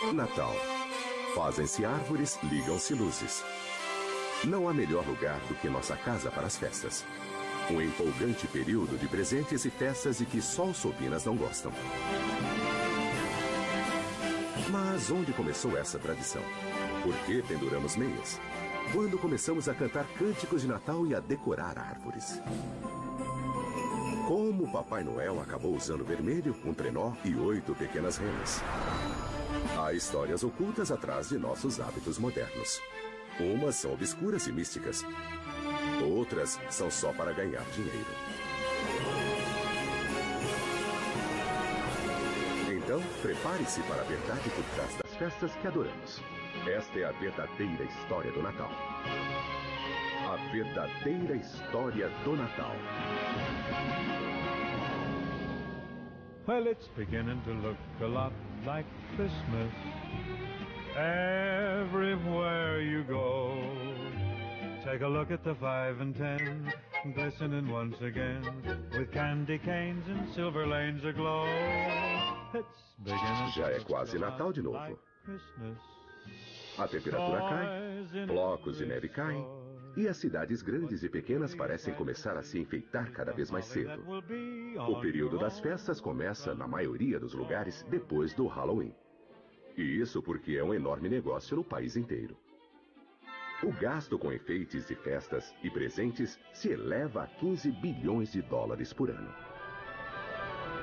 Natal. Fazem-se árvores, ligam-se luzes. Não há melhor lugar do que nossa casa para as festas. Um empolgante período de presentes e festas e que só os Sobinas não gostam. Mas onde começou essa tradição? Por que penduramos meias? Quando começamos a cantar cânticos de Natal e a decorar árvores? Como o Papai Noel acabou usando vermelho, um trenó e 8 pequenas renas? Há histórias ocultas atrás de nossos hábitos modernos. Umas são obscuras e místicas. Outras são só para ganhar dinheiro. Então, prepare-se para a verdade por trás das festas que adoramos. Esta é a verdadeira história do Natal. A verdadeira história do Natal. Well, it's beginning to look a lot like Christmas everywhere you go. Take a look at the 5 and 10, glistening once again, with candy canes and silver lanes aglow. It's beginning Já é quase Natal de novo. A temperatura cai, flocos de neve caem, e as cidades grandes e pequenas parecem começar a se enfeitar cada vez mais cedo. O período das festas começa, na maioria dos lugares, depois do Halloween. E isso porque é um enorme negócio no país inteiro. O gasto com enfeites de festas e presentes se eleva a 15 bilhões de dólares por ano.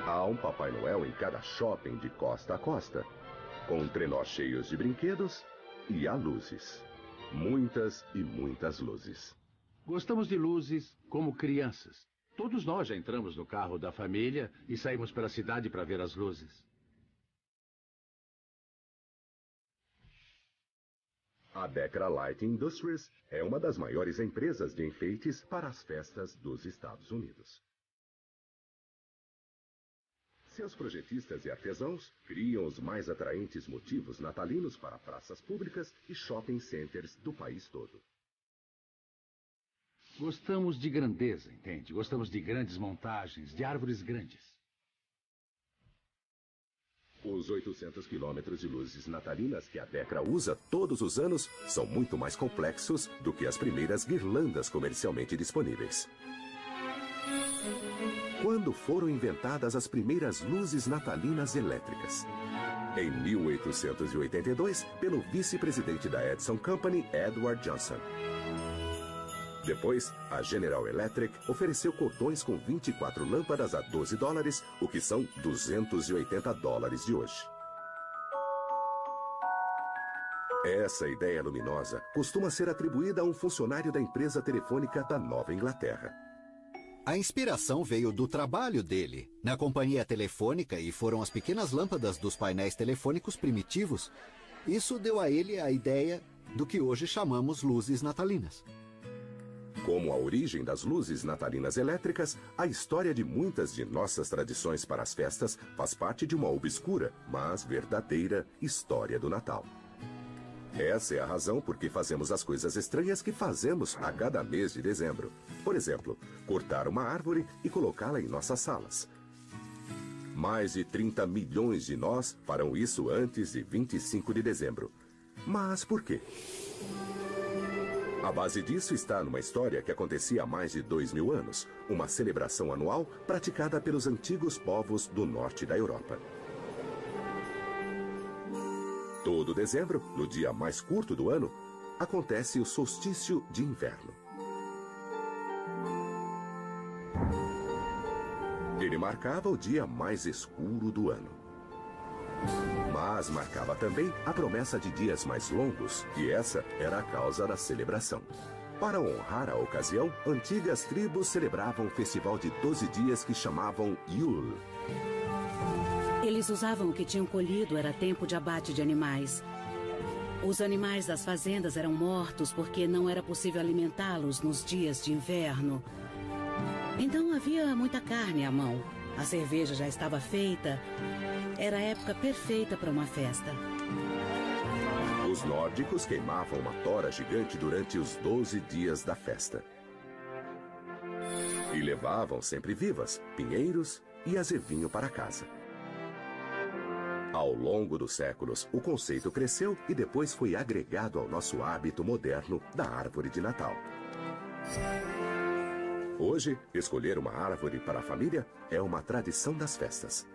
Há um Papai Noel em cada shopping de costa a costa, com trenós cheios de brinquedos e há luzes. Muitas e muitas luzes. Gostamos de luzes como crianças. Todos nós já entramos no carro da família e saímos pela cidade para ver as luzes. A Decra Light Industries é uma das maiores empresas de enfeites para as festas dos Estados Unidos. Seus projetistas e artesãos criam os mais atraentes motivos natalinos para praças públicas e shopping centers do país todo. Gostamos de grandeza, entende? Gostamos de grandes montagens, de árvores grandes. Os 800 quilômetros de luzes natalinas que a Decra usa todos os anos são muito mais complexos do que as primeiras guirlandas comercialmente disponíveis. Quando foram inventadas as primeiras luzes natalinas elétricas? Em 1882, pelo vice-presidente da Edison Company, Edward Johnson. Depois, a General Electric ofereceu cordões com 24 lâmpadas a $12, o que são $280 de hoje. Essa ideia luminosa costuma ser atribuída a um funcionário da empresa telefônica da Nova Inglaterra. A inspiração veio do trabalho dele, na companhia telefônica, e foram as pequenas lâmpadas dos painéis telefônicos primitivos. Isso deu a ele a ideia do que hoje chamamos luzes natalinas. Como a origem das luzes natalinas elétricas, a história de muitas de nossas tradições para as festas faz parte de uma obscura, mas verdadeira história do Natal. Essa é a razão por que fazemos as coisas estranhas que fazemos a cada mês de dezembro. Por exemplo, cortar uma árvore e colocá-la em nossas salas. Mais de 30 milhões de nós farão isso antes de 25 de dezembro. Mas por quê? A base disso está numa história que acontecia há mais de 2000 anos, uma celebração anual praticada pelos antigos povos do norte da Europa. Todo dezembro, no dia mais curto do ano, acontece o solstício de inverno. Ele marcava o dia mais escuro do ano. Mas marcava também a promessa de dias mais longos, e essa era a causa da celebração. Para honrar a ocasião, antigas tribos celebravam um festival de 12 dias que chamavam Yule. Eles usavam o que tinham colhido, era tempo de abate de animais. Os animais das fazendas eram mortos porque não era possível alimentá-los nos dias de inverno. Então havia muita carne à mão. A cerveja já estava feita. Era a época perfeita para uma festa. Os nórdicos queimavam uma tora gigante durante os 12 dias da festa. E levavam sempre vivas pinheiros e azevinho para casa. Ao longo dos séculos, o conceito cresceu e depois foi agregado ao nosso hábito moderno da árvore de Natal. Hoje, escolher uma árvore para a família é uma tradição das festas.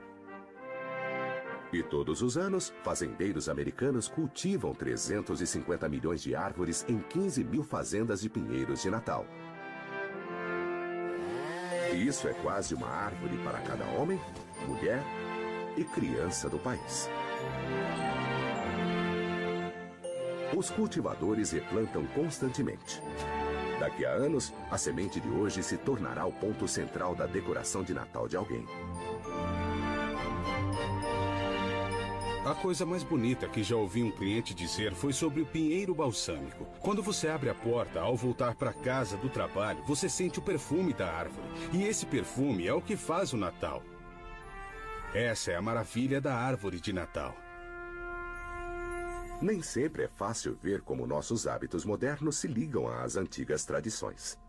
E todos os anos, fazendeiros americanos cultivam 350 milhões de árvores em 15 mil fazendas de pinheiros de Natal. E isso é quase uma árvore para cada homem, mulher e criança do país. Os cultivadores replantam constantemente. Daqui a anos, a semente de hoje se tornará o ponto central da decoração de Natal de alguém. A coisa mais bonita que já ouvi um cliente dizer foi sobre o pinheiro balsâmico. Quando você abre a porta, ao voltar para casa do trabalho, você sente o perfume da árvore. E esse perfume é o que faz o Natal. Essa é a maravilha da árvore de Natal. Nem sempre é fácil ver como nossos hábitos modernos se ligam às antigas tradições.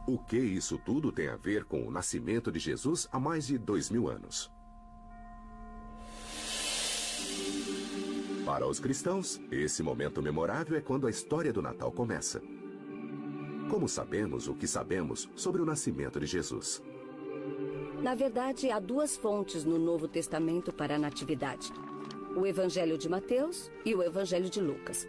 O que isso tudo tem a ver com o nascimento de Jesus há mais de 2000 anos? Para os cristãos, esse momento memorável é quando a história do Natal começa. Como sabemos o que sabemos sobre o nascimento de Jesus? Na verdade, há duas fontes no Novo Testamento para a Natividade: o Evangelho de Mateus e o Evangelho de Lucas.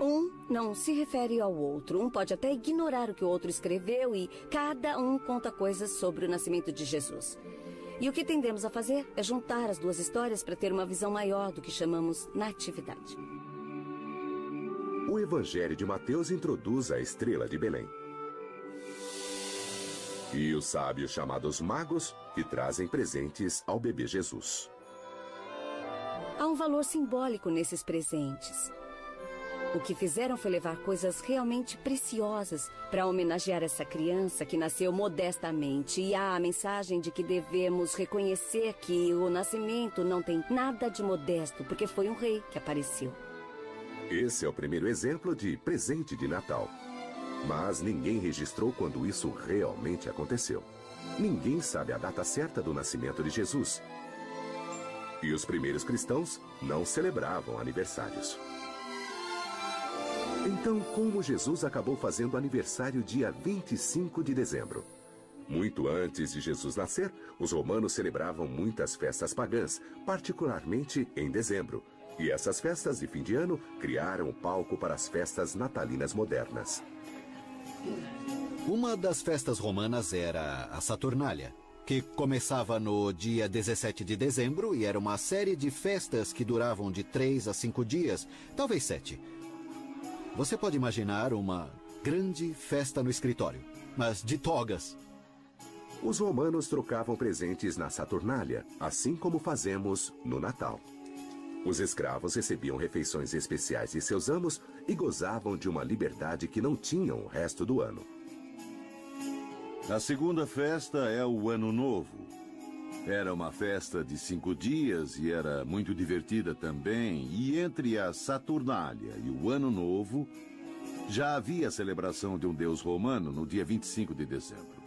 Um não se refere ao outro. Um pode até ignorar o que o outro escreveu e cada um conta coisas sobre o nascimento de Jesus. E o que tendemos a fazer é juntar as duas histórias para ter uma visão maior do que chamamos natividade. O Evangelho de Mateus introduz a estrela de Belém. E os sábios chamados magos, que trazem presentes ao bebê Jesus. Há um valor simbólico nesses presentes. O que fizeram foi levar coisas realmente preciosas para homenagear essa criança que nasceu modestamente. E há a mensagem de que devemos reconhecer que o nascimento não tem nada de modesto, porque foi um rei que apareceu. Esse é o primeiro exemplo de presente de Natal. Mas ninguém registrou quando isso realmente aconteceu. Ninguém sabe a data certa do nascimento de Jesus. E os primeiros cristãos não celebravam aniversários. Então, como Jesus acabou fazendo aniversário dia 25 de dezembro? Muito antes de Jesus nascer, os romanos celebravam muitas festas pagãs, particularmente em dezembro. E essas festas de fim de ano criaram o palco para as festas natalinas modernas. Uma das festas romanas era a Saturnália, que começava no dia 17 de dezembro e era uma série de festas que duravam de 3 a 5 dias, talvez 7. Você pode imaginar uma grande festa no escritório, mas de togas. Os romanos trocavam presentes na Saturnália, assim como fazemos no Natal. Os escravos recebiam refeições especiais de seus amos e gozavam de uma liberdade que não tinham o resto do ano. A segunda festa é o Ano Novo. Era uma festa de 5 dias e era muito divertida também. E entre a Saturnália e o Ano Novo, já havia a celebração de um deus romano no dia 25 de dezembro.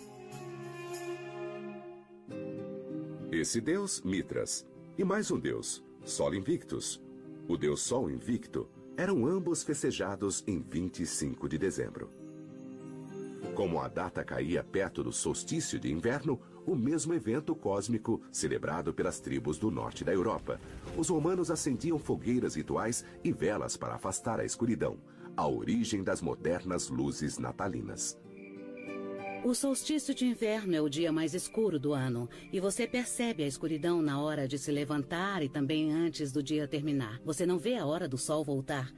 Esse deus, Mitras, e mais um deus, Sol Invictus, o deus Sol Invicto, eram ambos festejados em 25 de dezembro. Como a data caía perto do solstício de inverno, o mesmo evento cósmico celebrado pelas tribos do norte da Europa. Os romanos acendiam fogueiras rituais e velas para afastar a escuridão, a origem das modernas luzes natalinas. O solstício de inverno é o dia mais escuro do ano, e você percebe a escuridão na hora de se levantar e também antes do dia terminar. Você não vê a hora do sol voltar.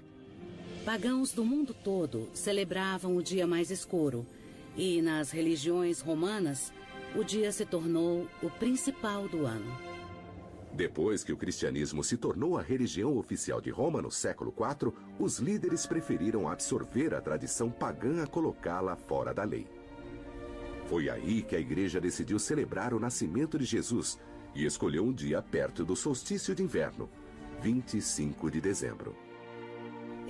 Pagãos do mundo todo celebravam o dia mais escuro, e nas religiões romanas, o dia se tornou o principal do ano. Depois que o cristianismo se tornou a religião oficial de Roma no século IV, os líderes preferiram absorver a tradição pagã a colocá-la fora da lei. Foi aí que a igreja decidiu celebrar o nascimento de Jesus e escolheu um dia perto do solstício de inverno, 25 de dezembro.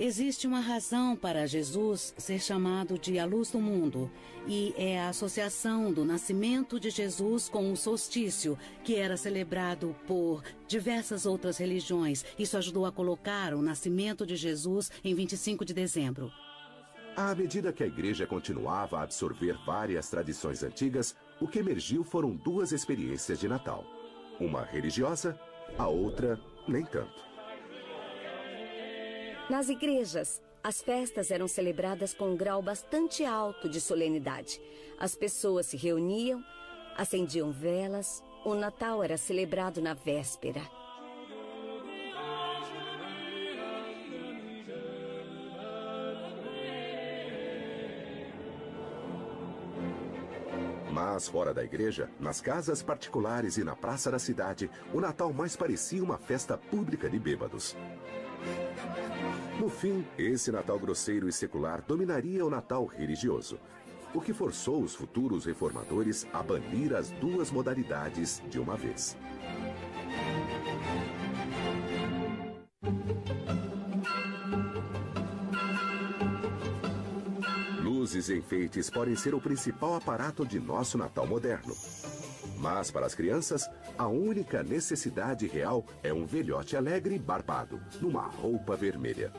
Existe uma razão para Jesus ser chamado de a luz do mundo, e é a associação do nascimento de Jesus com o solstício, que era celebrado por diversas outras religiões. Isso ajudou a colocar o nascimento de Jesus em 25 de dezembro. À medida que a igreja continuava a absorver várias tradições antigas, o que emergiu foram duas experiências de Natal. Uma religiosa, a outra nem tanto. Nas igrejas, as festas eram celebradas com um grau bastante alto de solenidade. As pessoas se reuniam, acendiam velas. O Natal era celebrado na véspera. Mas fora da igreja, nas casas particulares e na praça da cidade, o Natal mais parecia uma festa pública de bêbados. No fim, esse Natal grosseiro e secular dominaria o Natal religioso, o que forçou os futuros reformadores a banir as duas modalidades de uma vez. Luzes e enfeites podem ser o principal aparato de nosso Natal moderno. Mas para as crianças, a única necessidade real é um velhote alegre e barbado, numa roupa vermelha.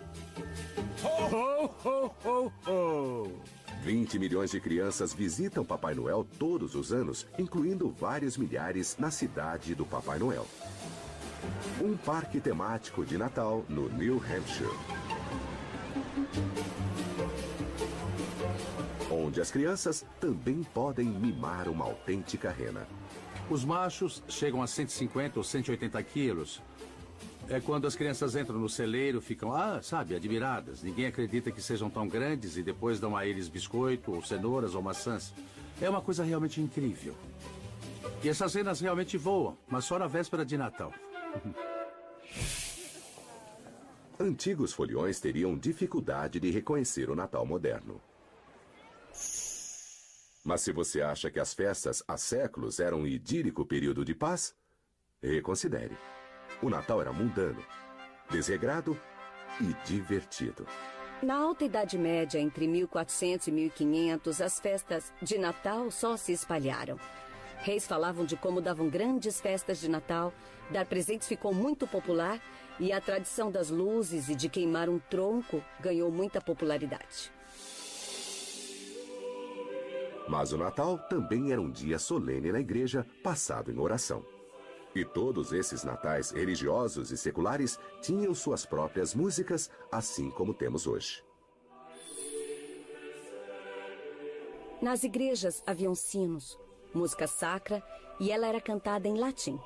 Ho, ho, ho, ho! 20 milhões de crianças visitam Papai Noel todos os anos, incluindo vários milhares na cidade do Papai Noel. Um parque temático de Natal no New Hampshire, onde as crianças também podem mimar uma autêntica rena. Os machos chegam a 150 ou 180 quilos. É quando as crianças entram no celeiro, ficam, admiradas. Ninguém acredita que sejam tão grandes e depois dão a eles biscoito, ou cenouras, ou maçãs. É uma coisa realmente incrível. E essas renas realmente voam, mas só na véspera de Natal. Antigos foliões teriam dificuldade de reconhecer o Natal moderno. Mas se você acha que as festas há séculos eram um idílico período de paz, reconsidere. O Natal era mundano, desregrado e divertido. Na Alta Idade Média, entre 1400 e 1500, as festas de Natal só se espalharam. Reis falavam de como davam grandes festas de Natal, dar presentes ficou muito popular e a tradição das luzes e de queimar um tronco ganhou muita popularidade. Mas o Natal também era um dia solene na igreja, passado em oração. E todos esses natais religiosos e seculares tinham suas próprias músicas, assim como temos hoje. Nas igrejas haviam sinos, música sacra, e ela era cantada em latim.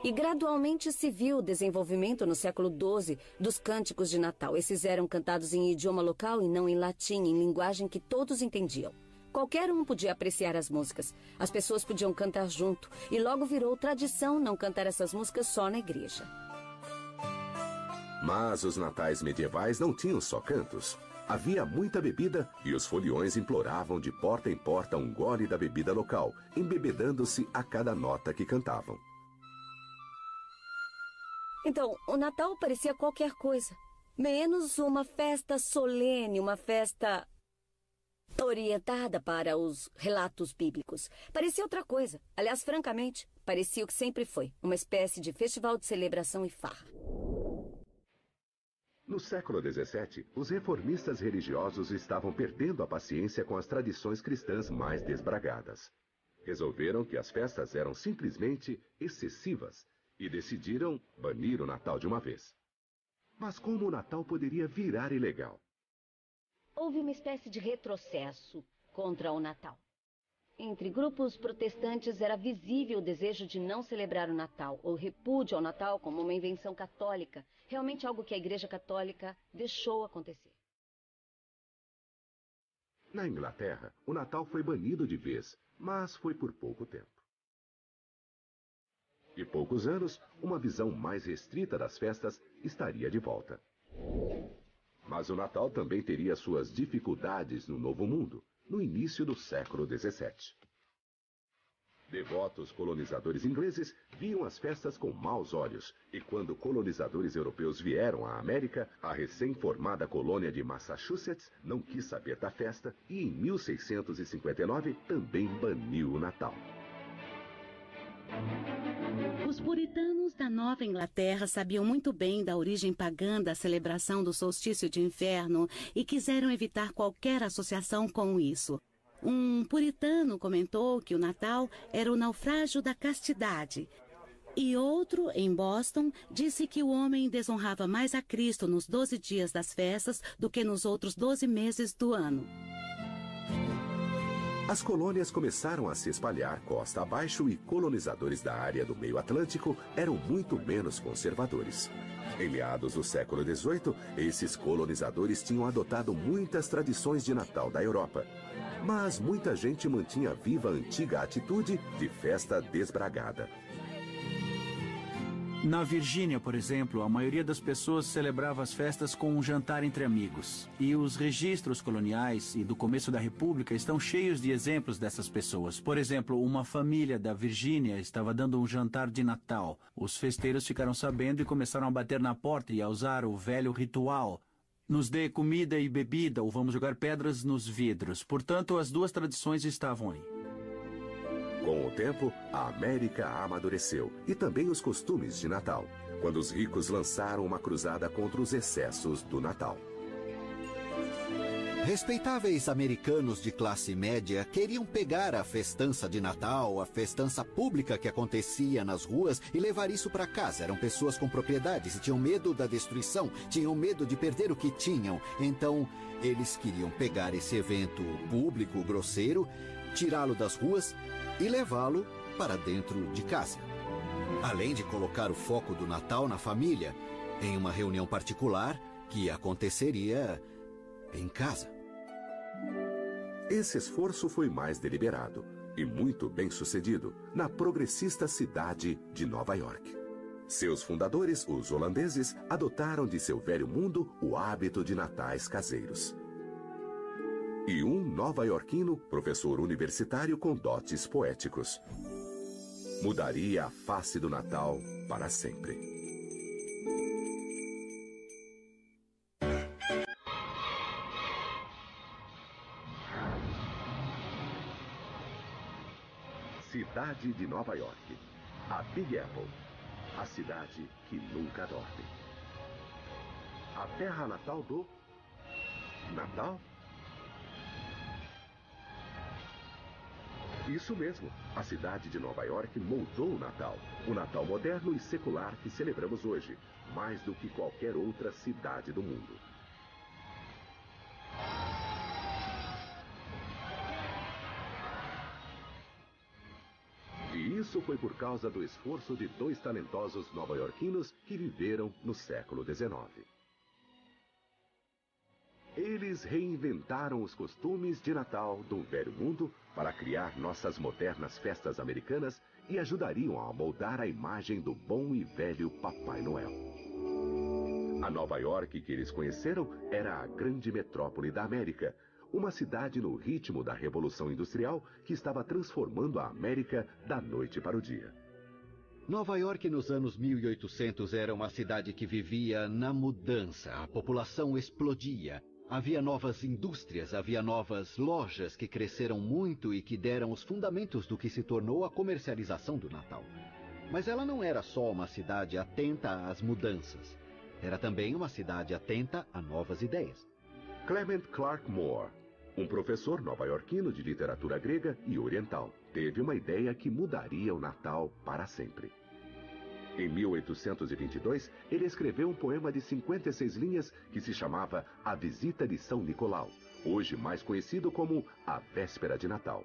E gradualmente se viu o desenvolvimento no século XII dos cânticos de Natal. Esses eram cantados em idioma local e não em latim, em linguagem que todos entendiam. Qualquer um podia apreciar as músicas. As pessoas podiam cantar junto. E logo virou tradição não cantar essas músicas só na igreja. Mas os natais medievais não tinham só cantos. Havia muita bebida e os foliões imploravam de porta em porta um gole da bebida local, embebedando-se a cada nota que cantavam. Então, o Natal parecia qualquer coisa. Menos uma festa solene, uma festa orientada para os relatos bíblicos. Parecia outra coisa. Aliás, francamente, parecia o que sempre foi. Uma espécie de festival de celebração e farra. No século XVII, os reformistas religiosos estavam perdendo a paciência com as tradições cristãs mais desbragadas. Resolveram que as festas eram simplesmente excessivas e decidiram banir o Natal de uma vez. Mas como o Natal poderia virar ilegal? Houve uma espécie de retrocesso contra o Natal. Entre grupos protestantes era visível o desejo de não celebrar o Natal, ou repúdio ao Natal como uma invenção católica, realmente algo que a Igreja Católica deixou acontecer. Na Inglaterra, o Natal foi banido de vez, mas foi por pouco tempo. De poucos anos, uma visão mais restrita das festas estaria de volta. Mas o Natal também teria suas dificuldades no Novo Mundo, no início do século XVII. Devotos colonizadores ingleses viam as festas com maus olhos, e quando colonizadores europeus vieram à América, a recém-formada colônia de Massachusetts não quis saber da festa e em 1659 também baniu o Natal. Os puritanos da Nova Inglaterra sabiam muito bem da origem pagã da celebração do solstício de inverno e quiseram evitar qualquer associação com isso. Um puritano comentou que o Natal era o naufrágio da castidade. E outro, em Boston, disse que o homem desonrava mais a Cristo nos 12 dias das festas do que nos outros 12 meses do ano. As colônias começaram a se espalhar costa abaixo e colonizadores da área do meio Atlântico eram muito menos conservadores. Em meados do século XVIII, esses colonizadores tinham adotado muitas tradições de Natal da Europa. Mas muita gente mantinha viva a antiga atitude de festa desbragada. Na Virgínia, por exemplo, a maioria das pessoas celebrava as festas com um jantar entre amigos. E os registros coloniais e do começo da República estão cheios de exemplos dessas pessoas. Por exemplo, uma família da Virgínia estava dando um jantar de Natal. Os festeiros ficaram sabendo e começaram a bater na porta e a usar o velho ritual: nos dê comida e bebida, ou vamos jogar pedras nos vidros. Portanto, as duas tradições estavam aí. Com o tempo, a América amadureceu e também os costumes de Natal, quando os ricos lançaram uma cruzada contra os excessos do Natal. Respeitáveis americanos de classe média queriam pegar a festança de Natal, a festança pública que acontecia nas ruas, e levar isso para casa. Eram pessoas com propriedades e tinham medo da destruição, tinham medo de perder o que tinham. Então, eles queriam pegar esse evento público, grosseiro, tirá-lo das ruas e levá-lo para dentro de casa. Além de colocar o foco do Natal na família, em uma reunião particular que aconteceria em casa. Esse esforço foi mais deliberado e muito bem sucedido na progressista cidade de Nova York. Seus fundadores, os holandeses, adotaram de seu velho mundo o hábito de natais caseiros. E um nova-iorquino, professor universitário com dotes poéticos, mudaria a face do Natal para sempre. Cidade de Nova York, a Big Apple, a cidade que nunca dorme. A terra natal do Natal? Isso mesmo, a cidade de Nova York moldou o Natal moderno e secular que celebramos hoje, mais do que qualquer outra cidade do mundo. E isso foi por causa do esforço de dois talentosos nova-iorquinos que viveram no século XIX. Eles reinventaram os costumes de Natal do velho mundo para criar nossas modernas festas americanas e ajudariam a moldar a imagem do bom e velho Papai Noel. A Nova York que eles conheceram era a grande metrópole da América, uma cidade no ritmo da Revolução Industrial que estava transformando a América da noite para o dia. Nova York nos anos 1800 era uma cidade que vivia na mudança. A população explodia. Havia novas indústrias, havia novas lojas que cresceram muito e que deram os fundamentos do que se tornou a comercialização do Natal. Mas ela não era só uma cidade atenta às mudanças. Era também uma cidade atenta a novas ideias. Clement Clark Moore, um professor nova-iorquino de literatura grega e oriental, teve uma ideia que mudaria o Natal para sempre. Em 1822, ele escreveu um poema de 56 linhas que se chamava A Visita de São Nicolau, hoje mais conhecido como A Véspera de Natal.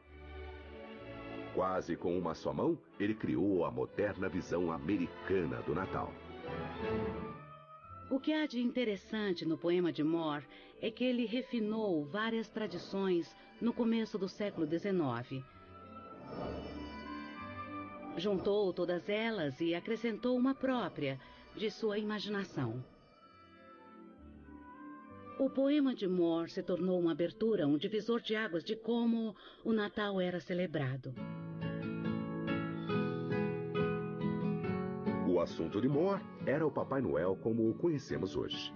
Quase com uma só mão, ele criou a moderna visão americana do Natal. O que há de interessante no poema de Moore é que ele refinou várias tradições no começo do século XIX. Juntou todas elas e acrescentou uma própria, de sua imaginação. O poema de Moore se tornou uma abertura, um divisor de águas de como o Natal era celebrado. O assunto de Moore era o Papai Noel como o conhecemos hoje.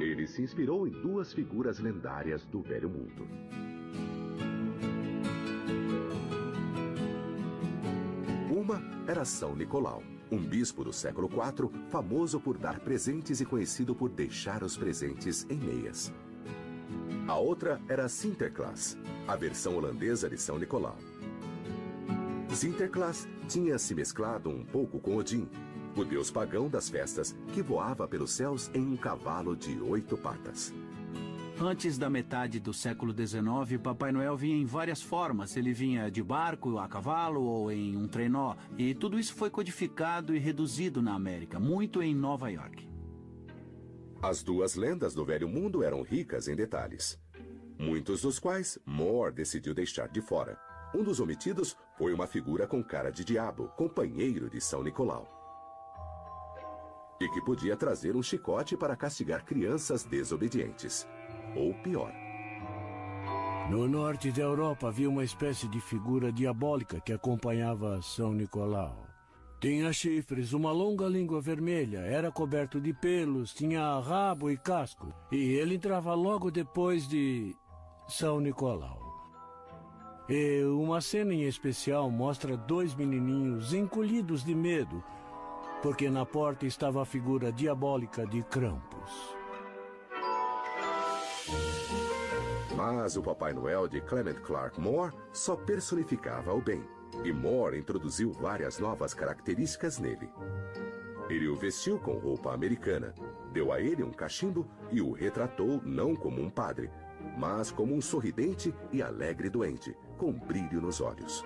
Ele se inspirou em duas figuras lendárias do Velho Mundo. Uma era São Nicolau, um bispo do século IV, famoso por dar presentes e conhecido por deixar os presentes em meias. A outra era Sinterklaas, a versão holandesa de São Nicolau. Sinterklaas tinha se mesclado um pouco com Odin, o deus pagão das festas, que voava pelos céus em um cavalo de 8 patas. Antes da metade do século XIX, Papai Noel vinha em várias formas. Ele vinha de barco, a cavalo ou em um trenó. E tudo isso foi codificado e reduzido na América, muito em Nova York. As duas lendas do Velho Mundo eram ricas em detalhes, muitos dos quais Moore decidiu deixar de fora. Um dos omitidos foi uma figura com cara de diabo, companheiro de São Nicolau, e que podia trazer um chicote para castigar crianças desobedientes. Ou pior. No norte da Europa havia uma espécie de figura diabólica que acompanhava São Nicolau. Tinha chifres, uma longa língua vermelha, era coberto de pelos, tinha rabo e casco. E ele entrava logo depois de São Nicolau. E uma cena em especial mostra 2 menininhos encolhidos de medo, porque na porta estava a figura diabólica de Krampus. Mas o Papai Noel de Clement Clarke Moore só personificava o bem, e Moore introduziu várias novas características nele. Ele o vestiu com roupa americana, deu a ele um cachimbo e o retratou não como um padre, mas como um sorridente e alegre duende, com brilho nos olhos.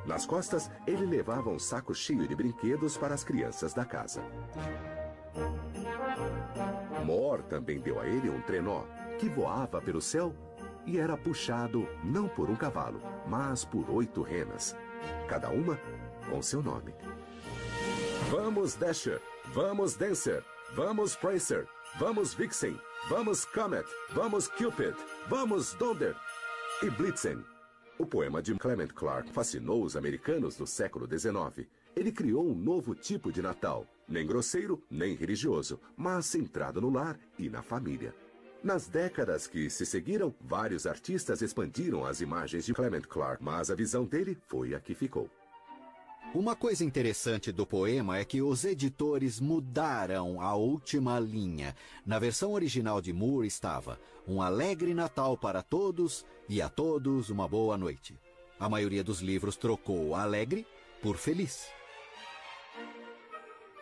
Nas costas, ele levava um saco cheio de brinquedos para as crianças da casa. Moore também deu a ele um trenó, que voava pelo céu e era puxado não por um cavalo, mas por 8 renas, cada uma com seu nome. Vamos Dasher, vamos Dancer, vamos Prancer, vamos Vixen, vamos Comet, vamos Cupid, vamos Donder e Blitzen. O poema de Clement Clarke fascinou os americanos do século XIX. Ele criou um novo tipo de Natal, nem grosseiro, nem religioso, mas centrado no lar e na família. Nas décadas que se seguiram, vários artistas expandiram as imagens de Clement Clarke, mas a visão dele foi a que ficou. Uma coisa interessante do poema é que os editores mudaram a última linha. Na versão original de Moore estava: um alegre Natal para todos e a todos uma boa noite. A maioria dos livros trocou alegre por feliz.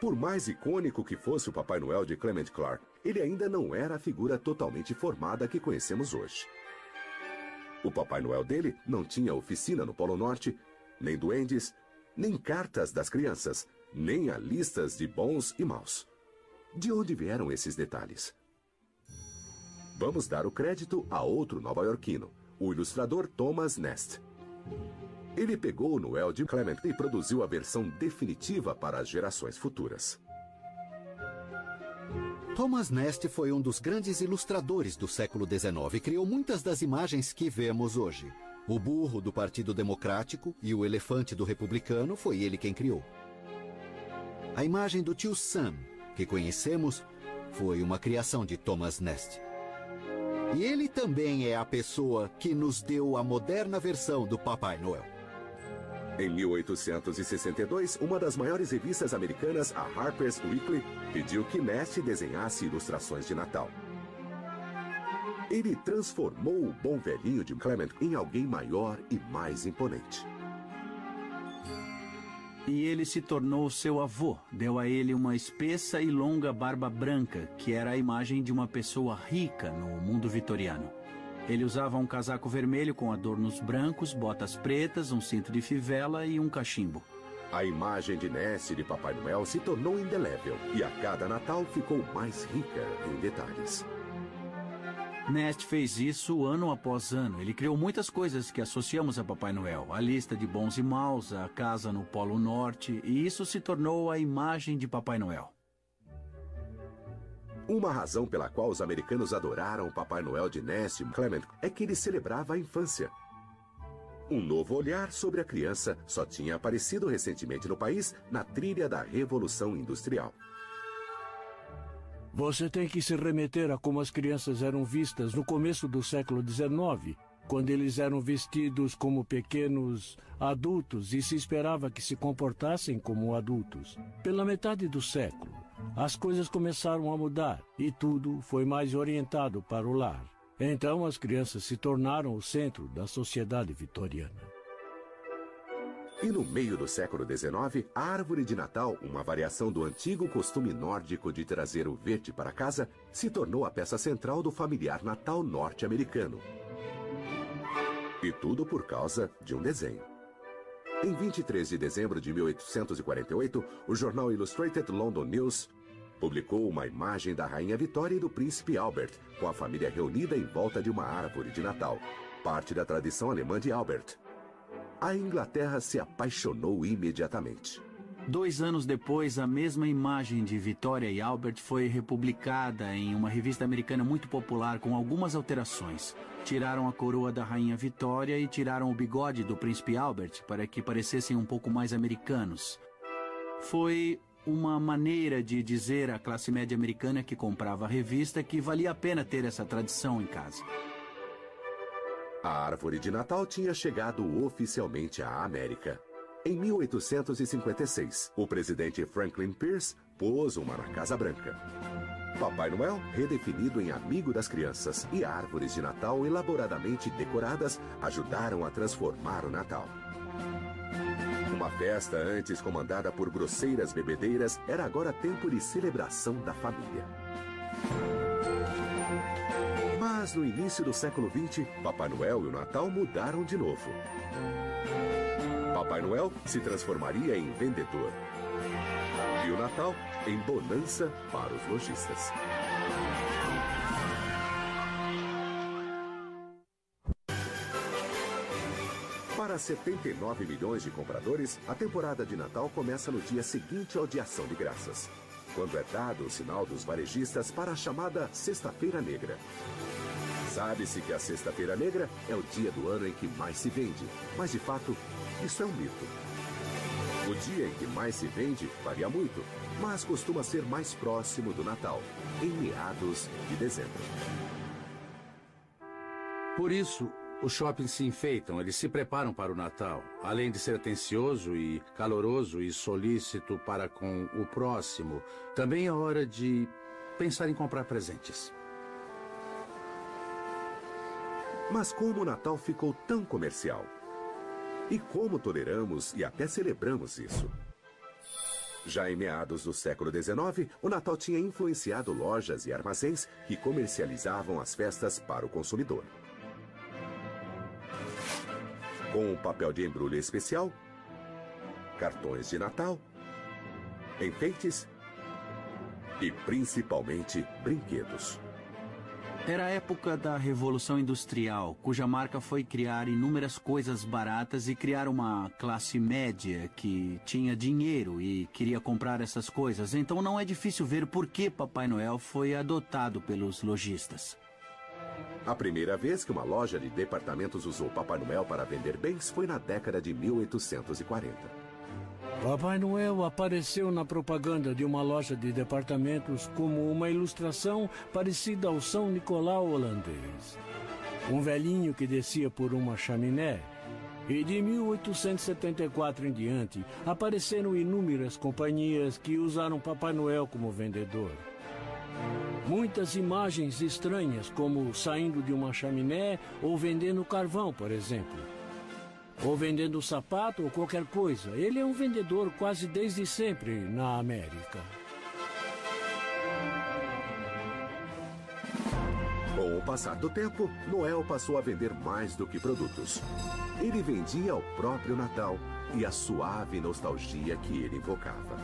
Por mais icônico que fosse o Papai Noel de Clement Clarke, ele ainda não era a figura totalmente formada que conhecemos hoje. O Papai Noel dele não tinha oficina no Polo Norte, nem duendes, nem cartas das crianças, nem a listas de bons e maus. De onde vieram esses detalhes? Vamos dar o crédito a outro nova-iorquino, o ilustrador Thomas Nast. Ele pegou o Noel de Clement e produziu a versão definitiva para as gerações futuras. Thomas Nast foi um dos grandes ilustradores do século XIX e criou muitas das imagens que vemos hoje. O burro do Partido Democrático e o elefante do Republicano foi ele quem criou. A imagem do tio Sam, que conhecemos, foi uma criação de Thomas Nast. E ele também é a pessoa que nos deu a moderna versão do Papai Noel. Em 1862, uma das maiores revistas americanas, a Harper's Weekly, pediu que Nast desenhasse ilustrações de Natal. Ele transformou o bom velhinho de Clement em alguém maior e mais imponente. E ele se tornou seu avô. Deu a ele uma espessa e longa barba branca, que era a imagem de uma pessoa rica no mundo vitoriano. Ele usava um casaco vermelho com adornos brancos, botas pretas, um cinto de fivela e um cachimbo. A imagem de Nast de Papai Noel se tornou indelével e a cada Natal ficou mais rica em detalhes. Nast fez isso ano após ano. Ele criou muitas coisas que associamos a Papai Noel. A lista de bons e maus, a casa no Polo Norte, e isso se tornou a imagem de Papai Noel. Uma razão pela qual os americanos adoraram o Papai Noel de Nast Clement é que ele celebrava a infância. Um novo olhar sobre a criança só tinha aparecido recentemente no país na trilha da Revolução Industrial. Você tem que se remeter a como as crianças eram vistas no começo do século XIX, quando eles eram vestidos como pequenos adultos e se esperava que se comportassem como adultos. Pela metade do século, as coisas começaram a mudar e tudo foi mais orientado para o lar. Então as crianças se tornaram o centro da sociedade vitoriana. E no meio do século XIX, a árvore de Natal, uma variação do antigo costume nórdico de trazer o verde para casa, se tornou a peça central do familiar Natal norte-americano. E tudo por causa de um desenho. Em 23 de dezembro de 1848, o jornal Illustrated London News publicou uma imagem da Rainha Vitória e do Príncipe Albert, com a família reunida em volta de uma árvore de Natal, parte da tradição alemã de Albert. A Inglaterra se apaixonou imediatamente. 2 anos depois, a mesma imagem de Vitória e Albert foi republicada em uma revista americana muito popular com algumas alterações. Tiraram a coroa da Rainha Vitória e tiraram o bigode do Príncipe Albert para que parecessem um pouco mais americanos. Foi uma maneira de dizer à classe média americana que comprava a revista que valia a pena ter essa tradição em casa. A árvore de Natal tinha chegado oficialmente à América. Em 1856, o presidente Franklin Pierce pôs uma na Casa Branca. Papai Noel, redefinido em amigo das crianças, e árvores de Natal elaboradamente decoradas ajudaram a transformar o Natal. Uma festa antes comandada por grosseiras bebedeiras era agora tempo de celebração da família. Mas no início do século XX, Papai Noel e o Natal mudaram de novo. Papai Noel se transformaria em vendedor. E o Natal em bonança para os lojistas. Para 79 milhões de compradores, a temporada de Natal começa no dia seguinte ao de Ação de Graças, quando é dado o sinal dos varejistas para a chamada Sexta-feira Negra. Sabe-se que a Sexta-feira Negra é o dia do ano em que mais se vende, mas de fato, isso é um mito. O dia em que mais se vende varia muito, mas costuma ser mais próximo do Natal, em meados de dezembro. Por isso, os shoppings se enfeitam, eles se preparam para o Natal. Além de ser atencioso e caloroso e solícito para com o próximo, também é hora de pensar em comprar presentes. Mas como o Natal ficou tão comercial? E como toleramos e até celebramos isso? Já em meados do século XIX, o Natal tinha influenciado lojas e armazéns que comercializavam as festas para o consumidor. Com um papel de embrulho especial, cartões de Natal, enfeites e principalmente brinquedos. Era a época da Revolução Industrial, cuja marca foi criar inúmeras coisas baratas e criar uma classe média que tinha dinheiro e queria comprar essas coisas. Então não é difícil ver por que Papai Noel foi adotado pelos lojistas. A primeira vez que uma loja de departamentos usou Papai Noel para vender bens foi na década de 1840. Papai Noel apareceu na propaganda de uma loja de departamentos como uma ilustração parecida ao São Nicolau holandês. Um velhinho que descia por uma chaminé. E de 1874 em diante, apareceram inúmeras companhias que usaram Papai Noel como vendedor. Muitas imagens estranhas, como saindo de uma chaminé ou vendendo carvão, por exemplo. Ou vendendo sapato ou qualquer coisa. Ele é um vendedor quase desde sempre na América. Com o passar do tempo, Noel passou a vender mais do que produtos. Ele vendia o próprio Natal e a suave nostalgia que ele invocava.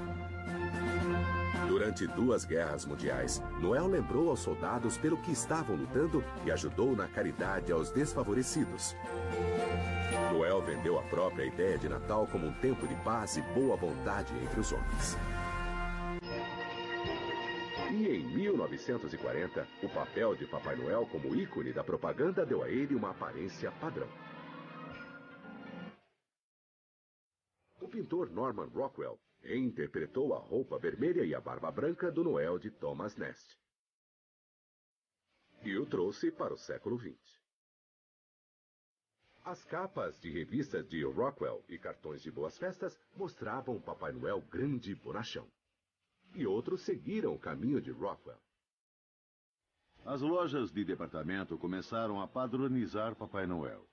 Durante 2 guerras mundiais, Noel lembrou aos soldados pelo que estavam lutando e ajudou na caridade aos desfavorecidos. Noel vendeu a própria ideia de Natal como um tempo de paz e boa vontade entre os homens. E em 1940, o papel de Papai Noel como ícone da propaganda deu a ele uma aparência padrão. pintor Norman Rockwell reinterpretou a roupa vermelha e a barba branca do Noel de Thomas Nast e o trouxe para o século XX. As capas de revistas de Rockwell e cartões de boas-festas mostravam o Papai Noel grande e bonachão. E outros seguiram o caminho de Rockwell. As lojas de departamento começaram a padronizar Papai Noel.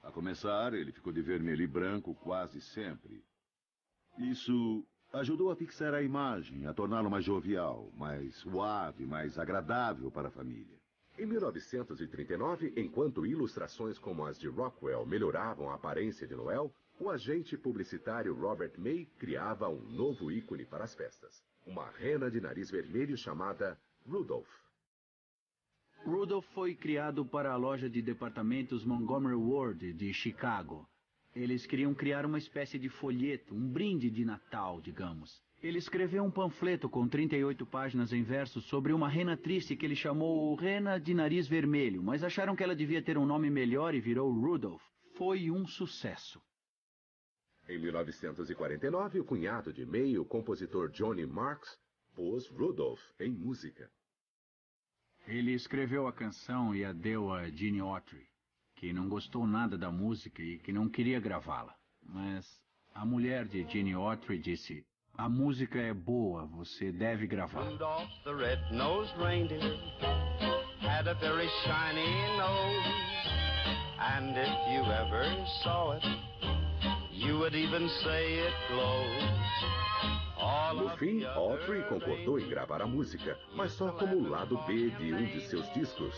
A começar, ele ficou de vermelho e branco quase sempre. Isso ajudou a fixar a imagem, a torná-lo mais jovial, mais suave, mais agradável para a família. Em 1939, enquanto ilustrações como as de Rockwell melhoravam a aparência de Noel, o agente publicitário Robert May criava um novo ícone para as festas. Uma rena de nariz vermelho chamada Rudolph. Rudolph foi criado para a loja de departamentos Montgomery Ward de Chicago. Eles queriam criar uma espécie de folheto, um brinde de Natal, digamos. Ele escreveu um panfleto com 38 páginas em versos sobre uma rena triste que ele chamou Rena de Nariz Vermelho, mas acharam que ela devia ter um nome melhor e virou Rudolph. Foi um sucesso. Em 1949, o cunhado de May, o compositor Johnny Marks, pôs Rudolph em música. Ele escreveu a canção e a deu a Gene Autry, que não gostou nada da música e que não queria gravá-la. Mas a mulher de Gene Autry disse: a música é boa, você deve gravar. Rudolph the red-nosed reindeer had a very shiny nose, and if you ever saw it, you would even say it glows. No fim, Autry concordou em gravar a música, mas só como o lado B de um de seus discos.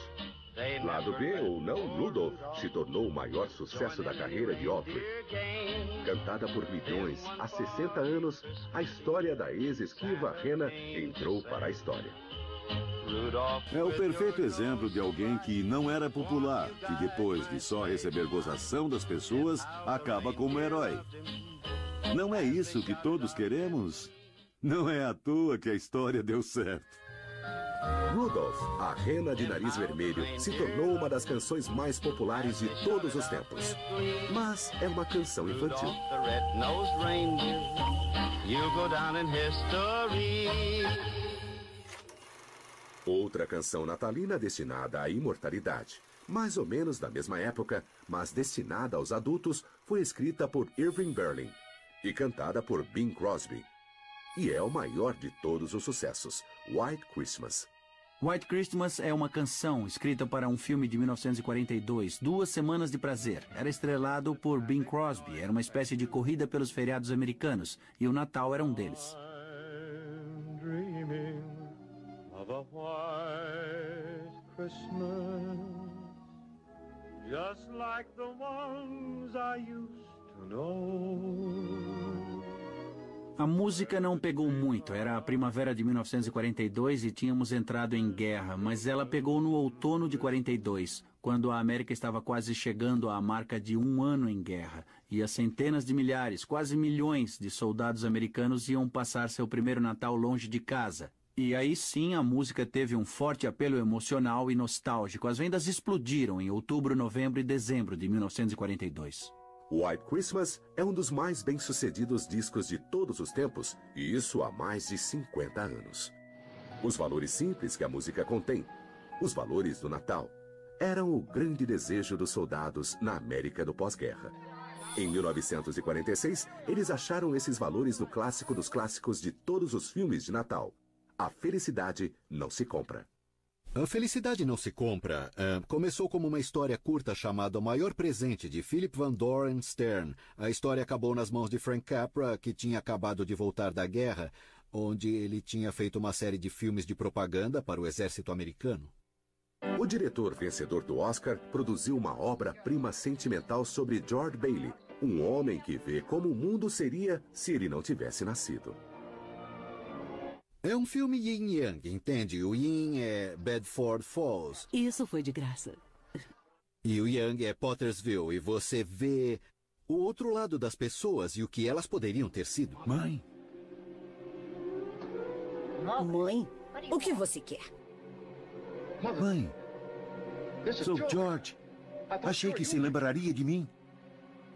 Lado B ou não, Rudolph se tornou o maior sucesso da carreira de Autry. Cantada por milhões há 60 anos, a história da ex-esquiva rena entrou para a história. É o perfeito exemplo de alguém que não era popular, que depois de só receber gozação das pessoas, acaba como herói. Não é isso que todos queremos? Não é à toa que a história deu certo. Rudolph, a rena de nariz vermelho, se tornou uma das canções mais populares de todos os tempos. Mas é uma canção infantil. Outra canção natalina destinada à imortalidade, mais ou menos da mesma época, mas destinada aos adultos, foi escrita por Irving Berlin e cantada por Bing Crosby. E é o maior de todos os sucessos, White Christmas. White Christmas é uma canção escrita para um filme de 1942, 2 Semanas de Prazer. Era estrelado por Bing Crosby, era uma espécie de corrida pelos feriados americanos, e o Natal era um deles. I'm dreaming of a white Christmas, just like the ones I used to know. A música não pegou muito, era a primavera de 1942 e tínhamos entrado em guerra, mas ela pegou no outono de 42, quando a América estava quase chegando à marca de 1 ano em guerra, e as centenas de milhares, quase milhões de soldados americanos iam passar seu primeiro Natal longe de casa. E aí sim a música teve um forte apelo emocional e nostálgico. As vendas explodiram em outubro, novembro e dezembro de 1942. White Christmas é um dos mais bem-sucedidos discos de todos os tempos, e isso há mais de 50 anos. Os valores simples que a música contém, os valores do Natal, eram o grande desejo dos soldados na América do pós-guerra. Em 1946, eles acharam esses valores no clássico dos clássicos de todos os filmes de Natal. A felicidade não se compra. A Felicidade Não Se Compra começou como uma história curta chamada O Maior Presente, de Philip Van Doren Stern. A história acabou nas mãos de Frank Capra, que tinha acabado de voltar da guerra, onde ele tinha feito uma série de filmes de propaganda para o exército americano. O diretor vencedor do Oscar produziu uma obra-prima sentimental sobre George Bailey, um homem que vê como o mundo seria se ele não tivesse nascido. É um filme yin-yang, entende? O yin é Bedford Falls. Isso foi de graça. E o yang é Pottersville, e você vê o outro lado das pessoas e o que elas poderiam ter sido. Mãe? Mãe? O que você quer? Mãe? Sou George. Achei que se lembraria de mim.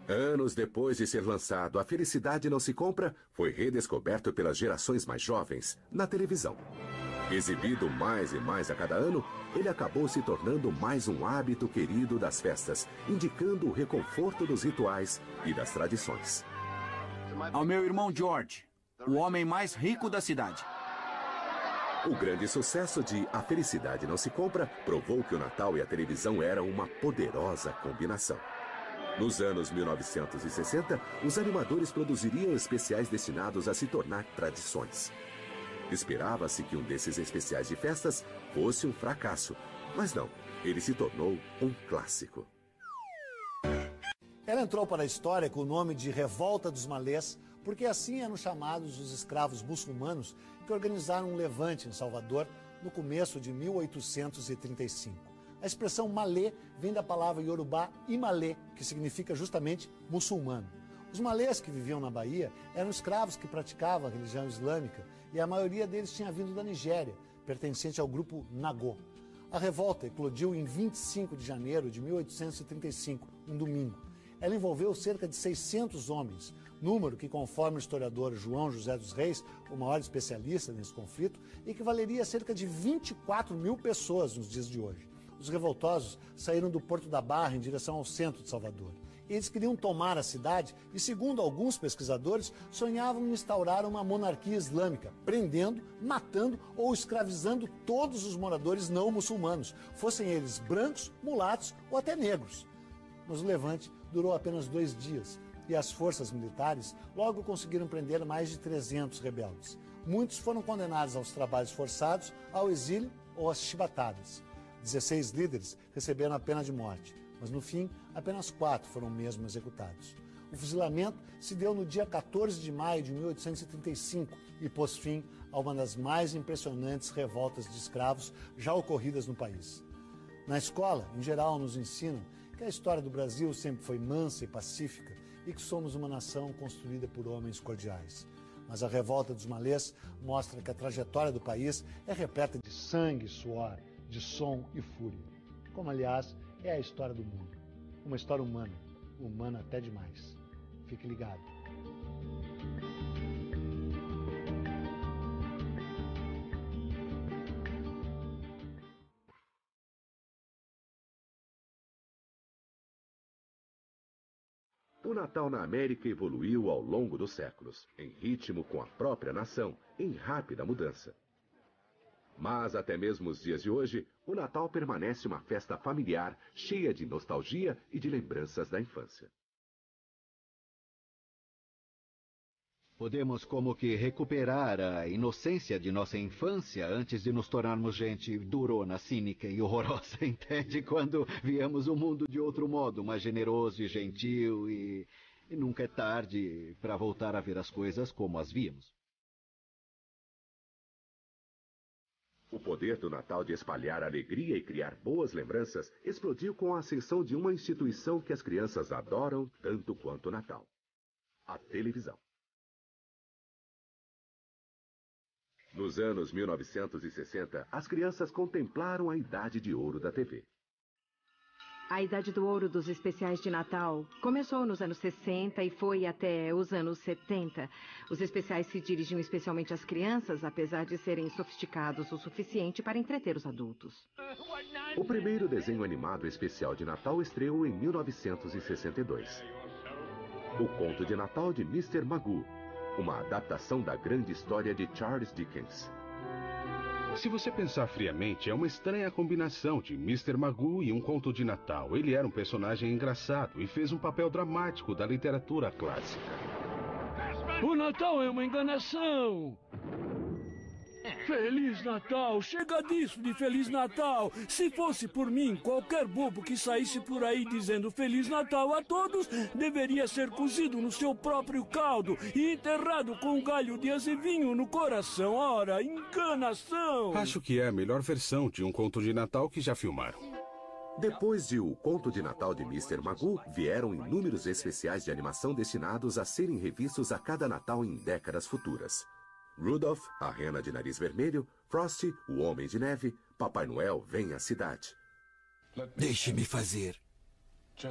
Anos depois de ser lançado, A Felicidade Não Se Compra foi redescoberto pelas gerações mais jovens na televisão. Exibido mais e mais a cada ano, ele acabou se tornando mais um hábito querido das festas, indicando o reconforto dos rituais e das tradições. Ao meu irmão George, o homem mais rico da cidade. O grande sucesso de A Felicidade Não Se Compra provou que o Natal e a televisão eram uma poderosa combinação. Nos anos 1960, os animadores produziriam especiais destinados a se tornar tradições. Esperava-se que um desses especiais de festas fosse um fracasso, mas não, ele se tornou um clássico. Ela entrou para a história com o nome de Revolta dos Malês, porque assim eram chamados os escravos muçulmanos que organizaram um levante em Salvador no começo de 1835. A expressão malê vem da palavra iorubá imalê, que significa justamente muçulmano. Os malês que viviam na Bahia eram escravos que praticavam a religião islâmica e a maioria deles tinha vindo da Nigéria, pertencente ao grupo Nagô. A revolta eclodiu em 25 de janeiro de 1835, um domingo. Ela envolveu cerca de 600 homens, número que, conforme o historiador João José dos Reis, o maior especialista nesse conflito, equivaleria a cerca de 24 mil pessoas nos dias de hoje. Os revoltosos saíram do Porto da Barra em direção ao centro de Salvador. Eles queriam tomar a cidade e, segundo alguns pesquisadores, sonhavam em instaurar uma monarquia islâmica, prendendo, matando ou escravizando todos os moradores não muçulmanos, fossem eles brancos, mulatos ou até negros. Mas o levante durou apenas 2 dias e as forças militares logo conseguiram prender mais de 300 rebeldes. Muitos foram condenados aos trabalhos forçados, ao exílio ou às chibatadas. 16 líderes receberam a pena de morte, mas no fim, apenas 4 foram mesmo executados. O fuzilamento se deu no dia 14 de maio de 1835 e pôs fim a uma das mais impressionantes revoltas de escravos já ocorridas no país. Na escola, em geral, nos ensinam que a história do Brasil sempre foi mansa e pacífica e que somos uma nação construída por homens cordiais. Mas a revolta dos malês mostra que a trajetória do país é repleta de sangue e suor, de som e fúria. Como, aliás, é a história do mundo. Uma história humana, humana até demais. Fique ligado. O Natal na América evoluiu ao longo dos séculos, em ritmo com a própria nação, em rápida mudança. Mas até mesmo os dias de hoje, o Natal permanece uma festa familiar, cheia de nostalgia e de lembranças da infância. Podemos como que recuperar a inocência de nossa infância antes de nos tornarmos gente durona, cínica e horrorosa, entende? Quando viemos o mundo de outro modo, mais generoso e gentil e nunca é tarde para voltar a ver as coisas como as víamos. O poder do Natal de espalhar alegria e criar boas lembranças explodiu com a ascensão de uma instituição que as crianças adoram tanto quanto o Natal: a televisão. Nos anos 1960, as crianças contemplaram a idade de ouro da TV. A idade do ouro dos especiais de Natal começou nos anos 60 e foi até os anos 70. Os especiais se dirigiam especialmente às crianças, apesar de serem sofisticados o suficiente para entreter os adultos. O primeiro desenho animado especial de Natal estreou em 1962. O Conto de Natal de Mr. Magoo, uma adaptação da grande história de Charles Dickens. Se você pensar friamente, é uma estranha combinação de Mr. Magoo e um conto de Natal. Ele era um personagem engraçado e fez um papel dramático da literatura clássica. O Natal é uma enganação! Feliz Natal! Chega disso de Feliz Natal! Se fosse por mim, qualquer bobo que saísse por aí dizendo Feliz Natal a todos deveria ser cozido no seu próprio caldo e enterrado com um galho de azevinho no coração. Ora, enganação! Acho que é a melhor versão de um conto de Natal que já filmaram. Depois de O Conto de Natal de Mr. Magoo, vieram inúmeros especiais de animação destinados a serem revistos a cada Natal em décadas futuras. Rudolph, a rena de nariz vermelho, Frosty, o homem de neve, Papai Noel vem à cidade. Deixe-me fazer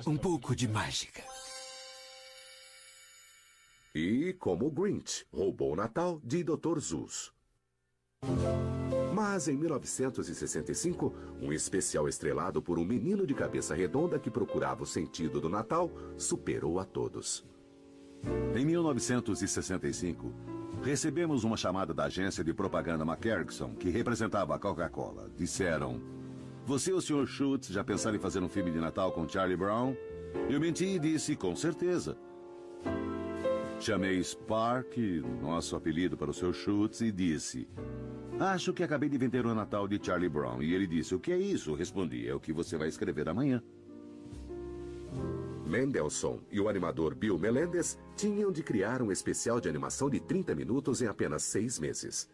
um pouco de mágica. E como o Grinch roubou o Natal de Dr. Seuss. Mas em 1965, um especial estrelado por um menino de cabeça redonda que procurava o sentido do Natal superou a todos. Em 1965, recebemos uma chamada da agência de propaganda McCarrickson, que representava a Coca-Cola. Disseram: "Você e o Sr. Schultz já pensaram em fazer um filme de Natal com Charlie Brown?" Eu menti e disse: "Com certeza." Chamei Spark, nosso apelido para o Sr. Schultz, e disse: "Acho que acabei de vender o Natal de Charlie Brown." E ele disse: "O que é isso?" Eu respondi: "É o que você vai escrever amanhã." Mendelssohn e o animador Bill Melendez tinham de criar um especial de animação de 30 minutos em apenas 6 meses.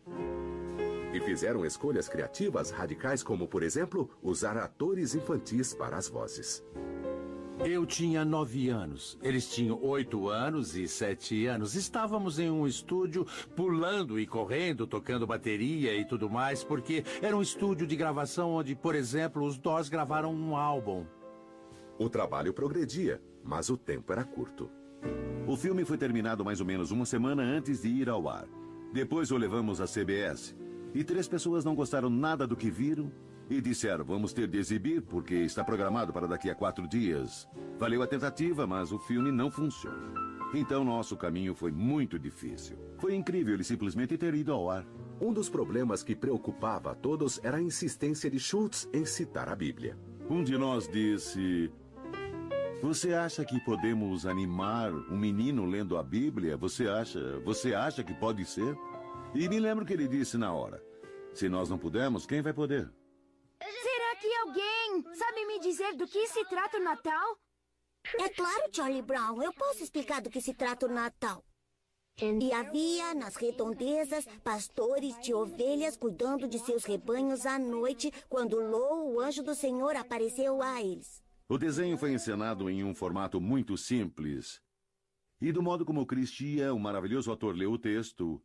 E fizeram escolhas criativas radicais, como, por exemplo, usar atores infantis para as vozes. Eu tinha 9 anos. Eles tinham 8 anos e 7 anos. Estávamos em um estúdio pulando e correndo, tocando bateria e tudo mais, porque era um estúdio de gravação onde, por exemplo, os Doors gravaram um álbum. O trabalho progredia, mas o tempo era curto. O filme foi terminado mais ou menos uma semana antes de ir ao ar. Depois o levamos à CBS. E 3 pessoas não gostaram nada do que viram e disseram: "Vamos ter de exibir porque está programado para daqui a 4 dias. Valeu a tentativa, mas o filme não funciona. Então nosso caminho foi muito difícil. Foi incrível ele simplesmente ter ido ao ar." Um dos problemas que preocupava a todos era a insistência de Schultz em citar a Bíblia. Um de nós disse: "Você acha que podemos animar um menino lendo a Bíblia? Você acha que pode ser?" E me lembro que ele disse na hora: "Se nós não pudermos, quem vai poder?" Será que alguém sabe me dizer do que se trata o Natal? É claro, Charlie Brown. Eu posso explicar do que se trata o Natal. E havia, nas redondezas, pastores de ovelhas cuidando de seus rebanhos à noite, quando Lo, o anjo do Senhor, apareceu a eles. O desenho foi encenado em um formato muito simples. E do modo como Christia, o maravilhoso ator, leu o texto,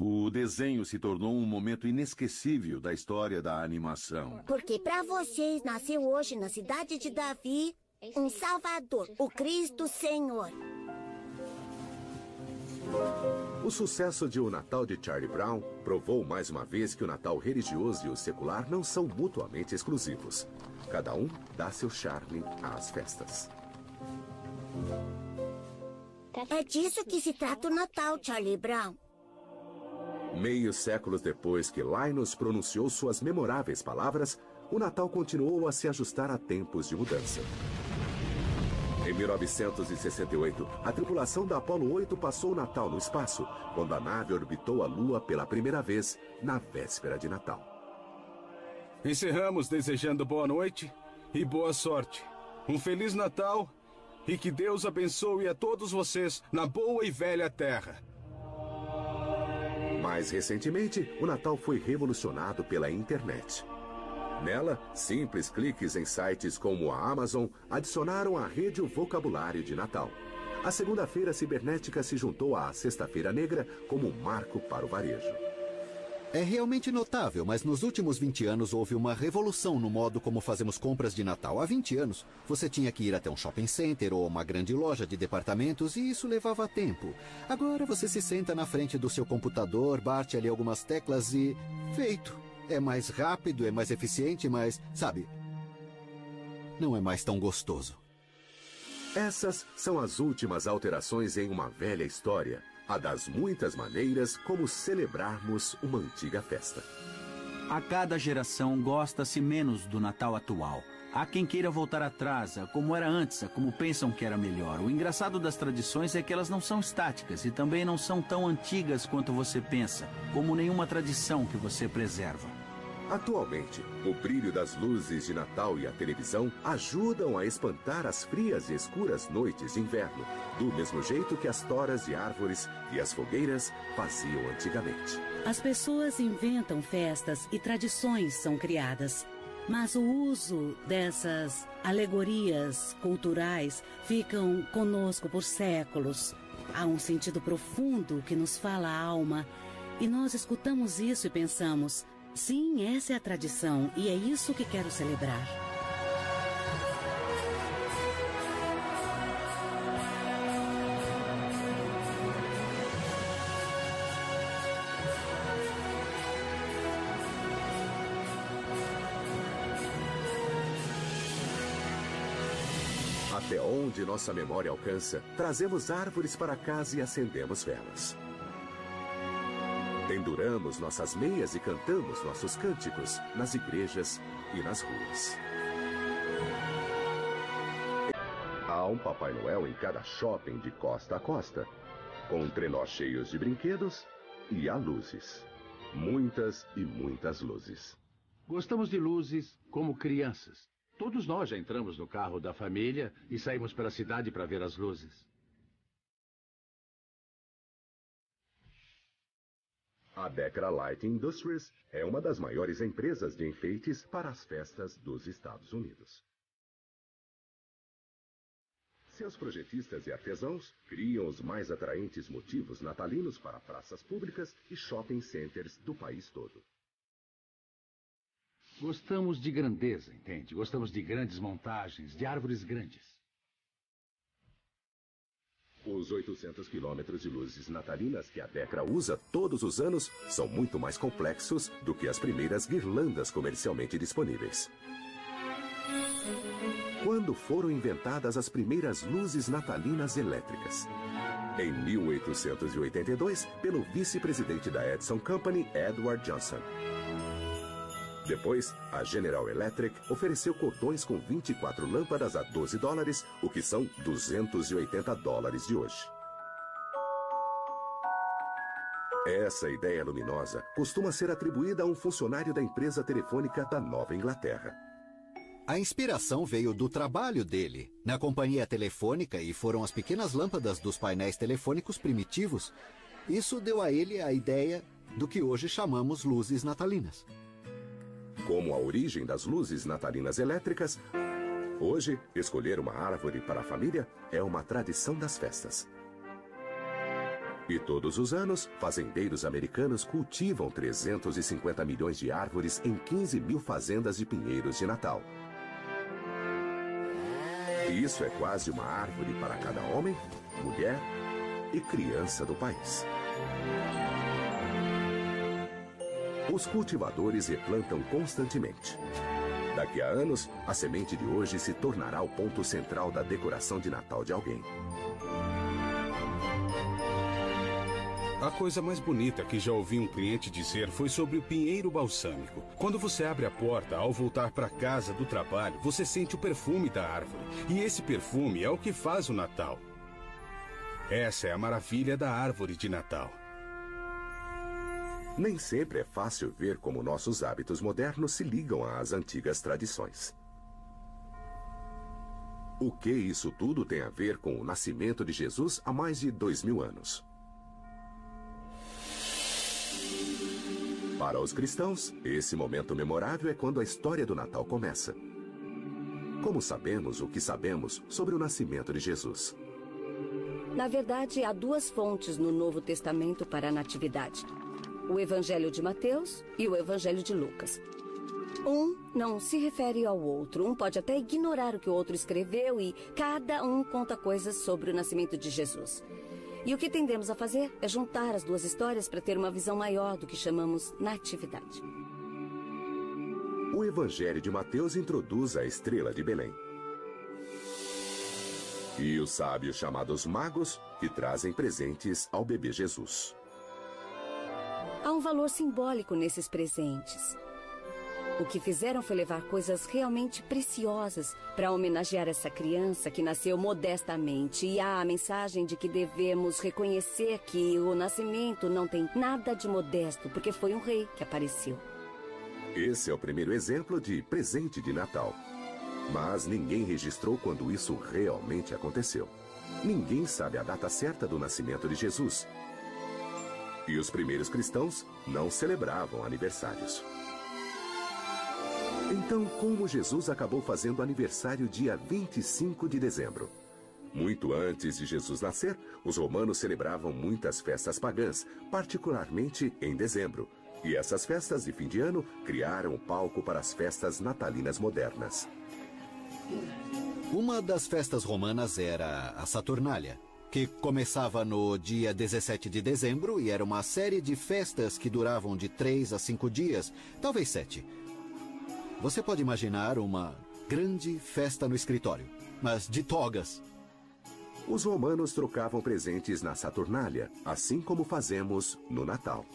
o desenho se tornou um momento inesquecível da história da animação. Porque para vocês nasceu hoje, na cidade de Davi, um Salvador, o Cristo Senhor. O sucesso de O Natal de Charlie Brown provou mais uma vez que o Natal religioso e o secular não são mutuamente exclusivos. Cada um dá seu charme às festas. É disso que se trata o Natal, Charlie Brown. Meios séculos depois que Linus pronunciou suas memoráveis palavras, o Natal continuou a se ajustar a tempos de mudança. Em 1968, a tripulação da Apollo 8 passou o Natal no espaço, quando a nave orbitou a Lua pela primeira vez, na véspera de Natal. Encerramos desejando boa noite e boa sorte. Um Feliz Natal e que Deus abençoe a todos vocês na boa e velha terra. Mais recentemente, o Natal foi revolucionado pela internet. Nela, simples cliques em sites como a Amazon adicionaram à rede o vocabulário de Natal. A segunda-feira cibernética se juntou à Sexta-feira Negra como um marco para o varejo. É realmente notável, mas nos últimos 20 anos houve uma revolução no modo como fazemos compras de Natal. Há 20 anos, você tinha que ir até um shopping center ou uma grande loja de departamentos e isso levava tempo. Agora você se senta na frente do seu computador, bate ali algumas teclas e... feito! É mais rápido, é mais eficiente, mas, sabe, não é mais tão gostoso. Essas são as últimas alterações em uma velha história. A das muitas maneiras como celebrarmos uma antiga festa. A cada geração gosta-se menos do Natal atual. Há quem queira voltar atrás, a como era antes, a como pensam que era melhor. O engraçado das tradições é que elas não são estáticas e também não são tão antigas quanto você pensa, como nenhuma tradição que você preserva. Atualmente, o brilho das luzes de Natal e a televisão ajudam a espantar as frias e escuras noites de inverno, do mesmo jeito que as toras de árvores e as fogueiras faziam antigamente. As pessoas inventam festas e tradições são criadas, mas o uso dessas alegorias culturais ficam conosco por séculos. Há um sentido profundo que nos fala a alma, e nós escutamos isso e pensamos: sim, essa é a tradição e é isso que quero celebrar. Até onde nossa memória alcança, trazemos árvores para casa e acendemos velas. Penduramos nossas meias e cantamos nossos cânticos nas igrejas e nas ruas. Há um Papai Noel em cada shopping de costa a costa, com trenós cheios de brinquedos e há luzes. Muitas e muitas luzes. Gostamos de luzes como crianças. Todos nós já entramos no carro da família e saímos para a cidade para ver as luzes. A Decra Light Industries é uma das maiores empresas de enfeites para as festas dos Estados Unidos. Seus projetistas e artesãos criam os mais atraentes motivos natalinos para praças públicas e shopping centers do país todo. Gostamos de grandeza, entende? Gostamos de grandes montagens, de árvores grandes. Os 800 quilômetros de luzes natalinas que a Decra usa todos os anos são muito mais complexos do que as primeiras guirlandas comercialmente disponíveis. Quando foram inventadas as primeiras luzes natalinas elétricas? Em 1882, pelo vice-presidente da Edison Company, Edward Johnson. Depois, a General Electric ofereceu cordões com 24 lâmpadas a $12, o que são $280 de hoje. Essa ideia luminosa costuma ser atribuída a um funcionário da empresa telefônica da Nova Inglaterra. A inspiração veio do trabalho dele, na companhia telefônica, e foram as pequenas lâmpadas dos painéis telefônicos primitivos. Isso deu a ele a ideia do que hoje chamamos luzes natalinas. Como a origem das luzes natalinas elétricas, hoje, escolher uma árvore para a família é uma tradição das festas. E todos os anos, fazendeiros americanos cultivam 350 milhões de árvores em 15 mil fazendas de pinheiros de Natal. E isso é quase uma árvore para cada homem, mulher e criança do país. Os cultivadores replantam constantemente. Daqui a anos, a semente de hoje se tornará o ponto central da decoração de Natal de alguém. A coisa mais bonita que já ouvi um cliente dizer foi sobre o pinheiro balsâmico. Quando você abre a porta, ao voltar para casa do trabalho, você sente o perfume da árvore. E esse perfume é o que faz o Natal. Essa é a maravilha da árvore de Natal. Nem sempre é fácil ver como nossos hábitos modernos se ligam às antigas tradições. O que isso tudo tem a ver com o nascimento de Jesus há mais de 2000 anos? Para os cristãos, esse momento memorável é quando a história do Natal começa. Como sabemos o que sabemos sobre o nascimento de Jesus? Na verdade, há duas fontes no Novo Testamento para a Natividade: o Evangelho de Mateus e o Evangelho de Lucas. Um não se refere ao outro. Um pode até ignorar o que o outro escreveu e cada um conta coisas sobre o nascimento de Jesus. E o que tendemos a fazer é juntar as duas histórias para ter uma visão maior do que chamamos natividade. O Evangelho de Mateus introduz a estrela de Belém. E os sábios chamados magos, que trazem presentes ao bebê Jesus. Há um valor simbólico nesses presentes. O que fizeram foi levar coisas realmente preciosas para homenagear essa criança que nasceu modestamente. E há a mensagem de que devemos reconhecer que o nascimento não tem nada de modesto, porque foi um rei que apareceu. Esse é o primeiro exemplo de presente de Natal. Mas ninguém registrou quando isso realmente aconteceu. Ninguém sabe a data certa do nascimento de Jesus. E os primeiros cristãos não celebravam aniversários. Então, como Jesus acabou fazendo aniversário dia 25 de dezembro? Muito antes de Jesus nascer, os romanos celebravam muitas festas pagãs, particularmente em dezembro. E essas festas de fim de ano criaram o palco para as festas natalinas modernas. Uma das festas romanas era a Saturnália, que começava no dia 17 de dezembro e era uma série de festas que duravam de 3 a 5 dias, talvez 7. Você pode imaginar uma grande festa no escritório. mas de togas. Os romanos trocavam presentes na Saturnália, assim como fazemos no Natal.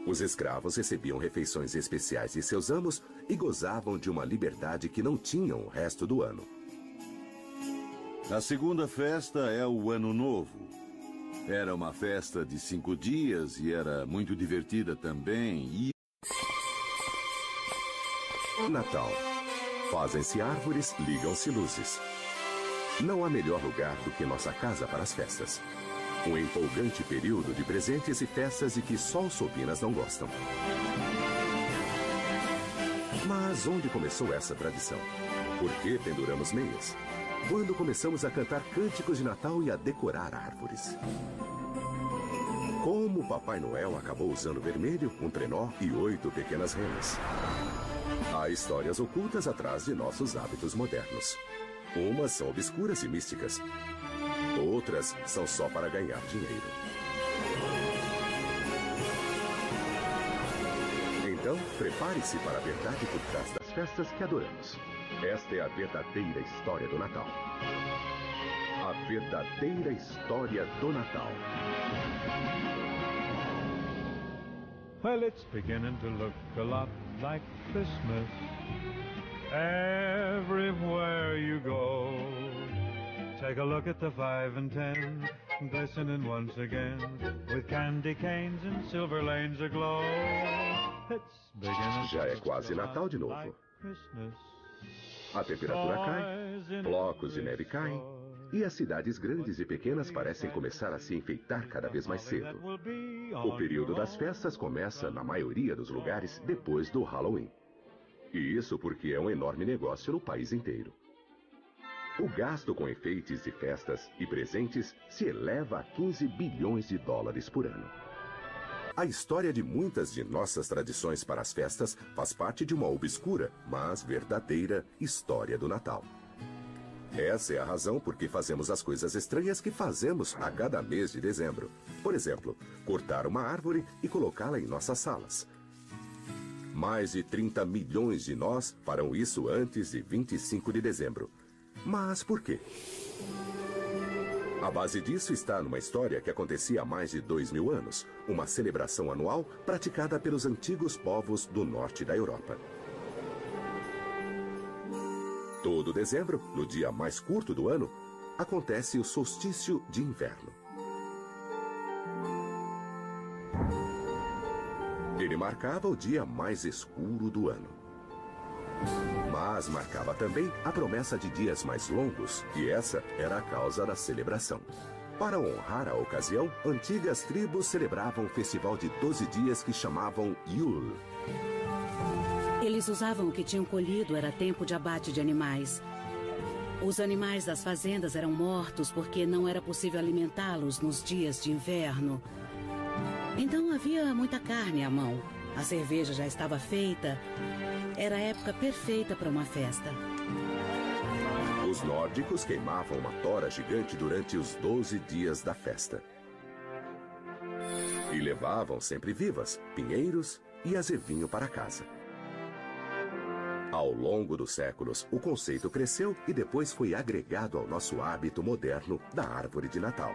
Os escravos recebiam refeições especiais de seus amos e gozavam de uma liberdade que não tinham o resto do ano. A segunda festa é o Ano Novo. Era uma festa de 5 dias e era muito divertida também. Natal. Fazem-se árvores, ligam-se luzes. Não há melhor lugar do que nossa casa para as festas. Um empolgante período de presentes e festas de que só os sopinas não gostam. Mas onde começou essa tradição? Por que penduramos meias? Quando começamos a cantar cânticos de Natal e a decorar árvores? Como Papai Noel acabou usando vermelho, um trenó e 8 pequenas renas? Há histórias ocultas atrás de nossos hábitos modernos. Umas são obscuras e místicas. Outras são só para ganhar dinheiro. Então, prepare-se para a verdade por trás das festas que adoramos. Esta é a verdadeira história do Natal. A verdadeira história do Natal. Well, it's beginning to look a lot like Christmas everywhere you go. Take a look at the 5 and 10, glistening once again, with candy canes and silver lanes aglow. It's beginning. Já é quase Natal de novo. A temperatura cai, blocos de neve caem, e as cidades grandes e pequenas parecem começar a se enfeitar cada vez mais cedo. O período das festas começa, na maioria dos lugares, depois do Halloween. E isso porque é um enorme negócio no país inteiro. O gasto com enfeites e festas e presentes se eleva a 15 bilhões de dólares por ano. A história de muitas de nossas tradições para as festas faz parte de uma obscura, mas verdadeira história do Natal. Essa é a razão por que fazemos as coisas estranhas que fazemos a cada mês de dezembro. Por exemplo, cortar uma árvore e colocá-la em nossas salas. Mais de 30 milhões de nós farão isso antes de 25 de dezembro. Mas por quê? A base disso está numa história que acontecia há mais de 2000 anos, uma celebração anual praticada pelos antigos povos do norte da Europa. Todo dezembro, no dia mais curto do ano, acontece o solstício de inverno. Ele marcava o dia mais escuro do ano. Mas marcava também a promessa de dias mais longos, e essa era a causa da celebração. Para honrar a ocasião, antigas tribos celebravam um festival de 12 dias que chamavam Yule. Eles usavam o que tinham colhido, era tempo de abate de animais. Os animais das fazendas eram mortos porque não era possível alimentá-los nos dias de inverno. Então havia muita carne à mão. A cerveja já estava feita. Era a época perfeita para uma festa. Os nórdicos queimavam uma tora gigante durante os 12 dias da festa. E levavam sempre vivas, pinheiros e azevinho para casa. Ao longo dos séculos, o conceito cresceu e depois foi agregado ao nosso hábito moderno da árvore de Natal.